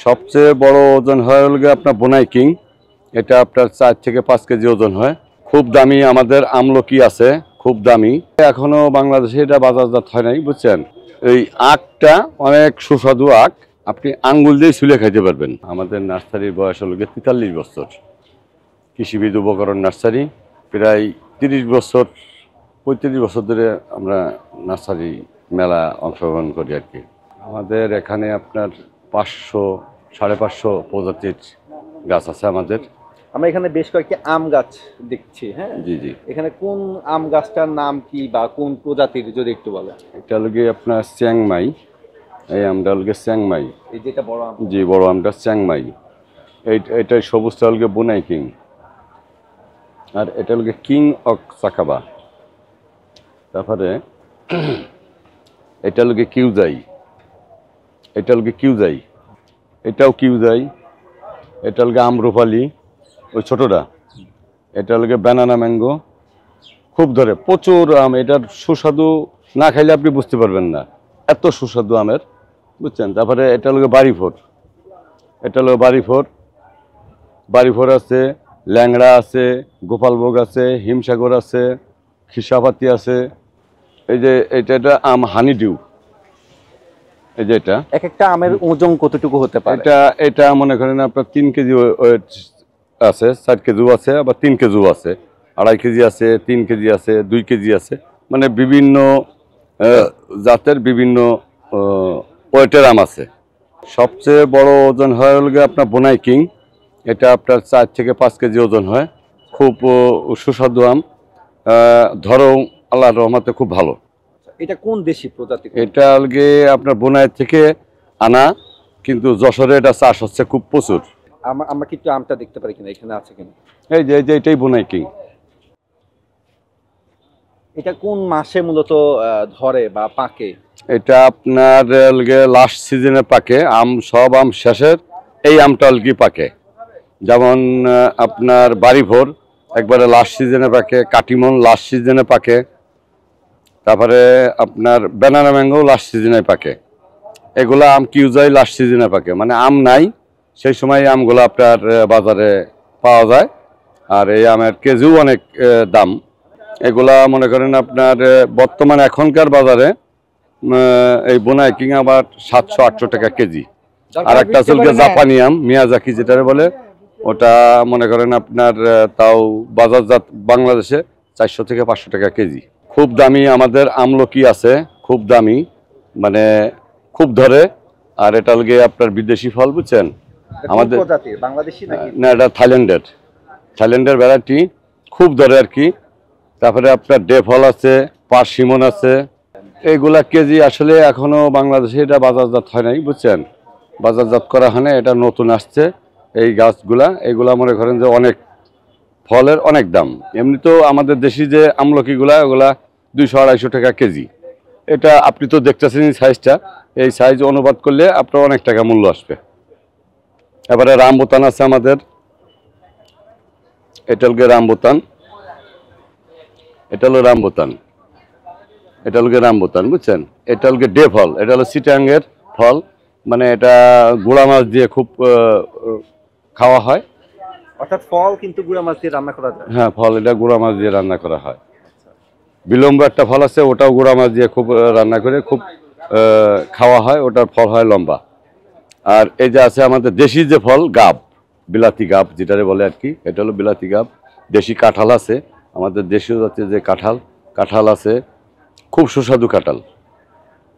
সবচেয়ে বড় ওজন হয় হলো আপনার বোনাই কিং। এটা আপনার 4 থেকে 5 কেজি ওজন হয়। খুব দামি আমাদের আমলকি আছে, খুব দামি। এখনো বাংলাদেশে এটা বাজারজাত হয় নাই, বুঝছেন। এই আখটা অনেক সুস্বাদু আখ, আপনি আঙ্গুল দিয়ে ছুলে খাইতে পারবেন। আমাদের নার্সারির বয়স হলো 43 বছর। কৃষিবিদ উপকরণ নার্সারি প্রায় 30 বছর 35 বছর ধরে আমরা নার্সারি মেলা অংশগ্রহণ করি আর কি। আমাদের এখানে আপনার 500-550 প্রজাতির গাছ আছে আমাদের। আমরা এখানে বেশ কয়েকটি আম গাছ দেখছি। হ্যাঁ, জি জি। এখানে কোন আম গাছটার নাম কি বা কোন প্রজাতির যদি একটু বলেন। এটা হলো আপনার চ্যাংমাই। এই আমটা হলো চ্যাংমাই। এই যেটা বড় আম? জি, বড় আমটা চ্যাংমাই। এটা সবুজটা হলো বোনাই কিং। আর এটা হলো কিং অফ চাকাবা। তারপরে এটা হলো কিউজাই। এটা হলো কিউজাই, এটাও কিউজাই। এটা হলো আমরুপালি, ওই ছোটটা। এটা হলো ব্যানানা ম্যাঙ্গো। খুব ধরে প্রচুর আম। এটার সুস্বাদু না খাইলে আপনি বুঝতে পারবেন না, এত সুস্বাদু আমের, বুঝছেন। তারপরে এটা হলো বাড়িফোর। এটা হলো বাড়িফোর আছে, ল্যাংড়া আছে, গোপালভোগ আছে, হিমসাগর আছে, খিসাপাতি আছে। এই যে এটা আম হানি ডিউ। এই যে এটা এক একটা আমের ওজন কতটুকু হতে পারে? এটা মনে করেন আপনার 3 কেজি ওয়েট আছে, 4 কেজিও আছে, আবার 3 কেজিও আছে, 2.5 কেজি আছে, 3 কেজি আছে, 2 কেজি আছে। মানে বিভিন্ন জাতের বিভিন্ন ওয়েটের আম আছে। সবচেয়ে বড় ওজন হয় হলো আপনার বোনাই কিং। এটা আপনার 4 থেকে 5 কেজি ওজন হয়। খুব সুস্বাদু আম। ধরো আল্লাহর রহমতে খুব ভালো। এটা কোন দেশি প্রজাতি? এটা আলগে আপনার বোনাই থেকে আনা, কিন্তু যশোরে এটা চাষ হচ্ছে খুব প্রচুর। আমরা কি একটু আমটা দেখতে পারি কিনা, এখানে আছে কিনা? এই যে এটাই বোনাই কিং। এটা কোন মাসে মূলত ধরে বা পাকে? এটা আপনার লাস্ট সিজনে পাকে। সব আম শেষের এই আমটা আলগি পাকে। যেমন আপনার বাড়িভোর একবারে লাস্ট সিজনে পাকে, কাটিমন লাস্ট সিজনে পাকে, তারপরে আপনার ব্যানানা ম্যাঙ্গো লাস্ট সিজনে পাকে। এগুলা আম কিউজাই লাস্ট সিজনে পাকে। মানে আম নাই সেই সময় আমগুলো আপনার বাজারে পাওয়া যায়। আর এই আমের কেজিও অনেক দাম। এগুলা মনে করেন আপনার বর্তমান এখনকার বাজারে এই বোনাই কিং আবার 700-800 টাকা কেজি। আর একটা চলছে জাপানি আম মিয়াজাকি যেটা বলে, ওটা মনে করেন আপনার তাও বাজারজাত বাংলাদেশে 400 থেকে 500 টাকা কেজি। খুব দামি আমাদের আমলকি আছে, খুব দামি, মানে খুব ধরে। আর এটা হলো আপনার বিদেশি ফল, বুঝছেন। আমাদের বাংলাদেশি না, এটা থাইল্যান্ডের ভ্যারাইটি, খুব ধরে আর কি। তারপরে আপনার ডে ফল আছে, পার্সিমন আছে। এইগুলা কেজি আসলে এখনো বাংলাদেশে এটা বাজারজাত হয় নাই, বুঝছেন। বাজারজাত করা হয় না, এটা নতুন আসছে এই গাছগুলা। এইগুলা মনে করেন যে অনেক ফলের অনেক দাম। এমনিতেও আমাদের দেশি যে আমলকিগুলা ওগুলা 200-250 টাকা কেজি। এটা আপনি তো দেখতেছেন সাইজটা, এই সাইজ অনুবাদ করলে আপনার অনেক টাকা মূল্য আসবে। এবারে রামবুতান আছে আমাদের। এটা হলো রামবুতান। এটা হলো রামবুতান, বুঝছেন। এটা হলো ডে ফল। এটা হলো চিটাঙ্গের ফল। মানে এটা গুড়া মাছ দিয়ে খুব খাওয়া হয়। অর্থাৎ ফল কিন্তু গুড়া মাছ দিয়ে রান্না করা যায়? হ্যাঁ, ফল এটা গুড়া মাছ দিয়ে রান্না করা হয়। বিলম্ব একটা ফল আছে, ওটাও গুড়া মাছ দিয়ে খুব রান্না করে খুব খাওয়া হয়। ওটার ফল হয় লম্বা। আর এই যে আছে আমাদের দেশি যে ফল, গাব, বিলাতি গাব যেটারে বলে আর কি। এটা হলো বিলাতি গাব। দেশি কাঁঠাল আছে আমাদের, দেশীয় জাতীয় যে কাঁঠাল আছে, খুব সুস্বাদু কাঁঠাল।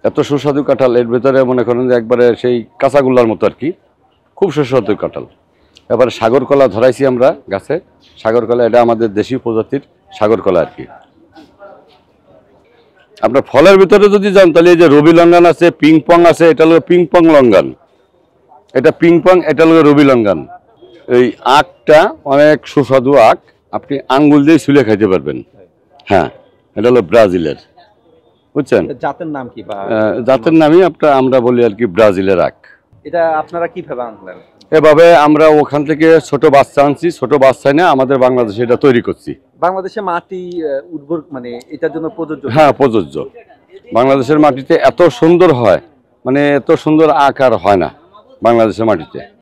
এত সুস্বাদু কাঁঠাল, এর ভেতরে মনে করেন যে একবারে সেই কাঁচাগোল্লার মতো আর কি, খুব সুস্বাদু কাঁঠাল। এবারে সাগরকলা ধরাইছি আমরা গাছে। সাগরকলা এটা আমাদের দেশীয় প্রজাতির সাগরকলা আর কি। আপনার ফলের ভিতরে যদি যান তাহলে এই যে রবি লঙ্গান আছে, পিংপং আছে। এটা হলো পিংপং লঙ্গান, এটা পিংপং, এটা হলো রবি লঙ্গান। এই আখটা অনেক সুস্বাদু আখ, আপনি আঙ্গুল দিয়ে ছুলে খাইতে পারবেন। হ্যাঁ, এটা হলো ব্রাজিলের, বুঝছেন। জাতের নাম কি? জাতের নামই আমরা বলি আর কি ব্রাজিলের আখ। এটা আপনারা কিভাবে আনলেন? এভাবে আমরা ওখান থেকে ছোট বাচ্চা আনছি, ছোট বাচ্চা নিয়ে আমাদের বাংলাদেশে এটা তৈরি করছি। বাংলাদেশে মাটি উর্বর, মানে এটার জন্য প্রযোজ্য? হ্যাঁ, প্রযোজ্য। বাংলাদেশের মাটিতে এত সুন্দর হয়, মানে এত সুন্দর আখ আর হয় না। বাংলাদেশের মাটিতে।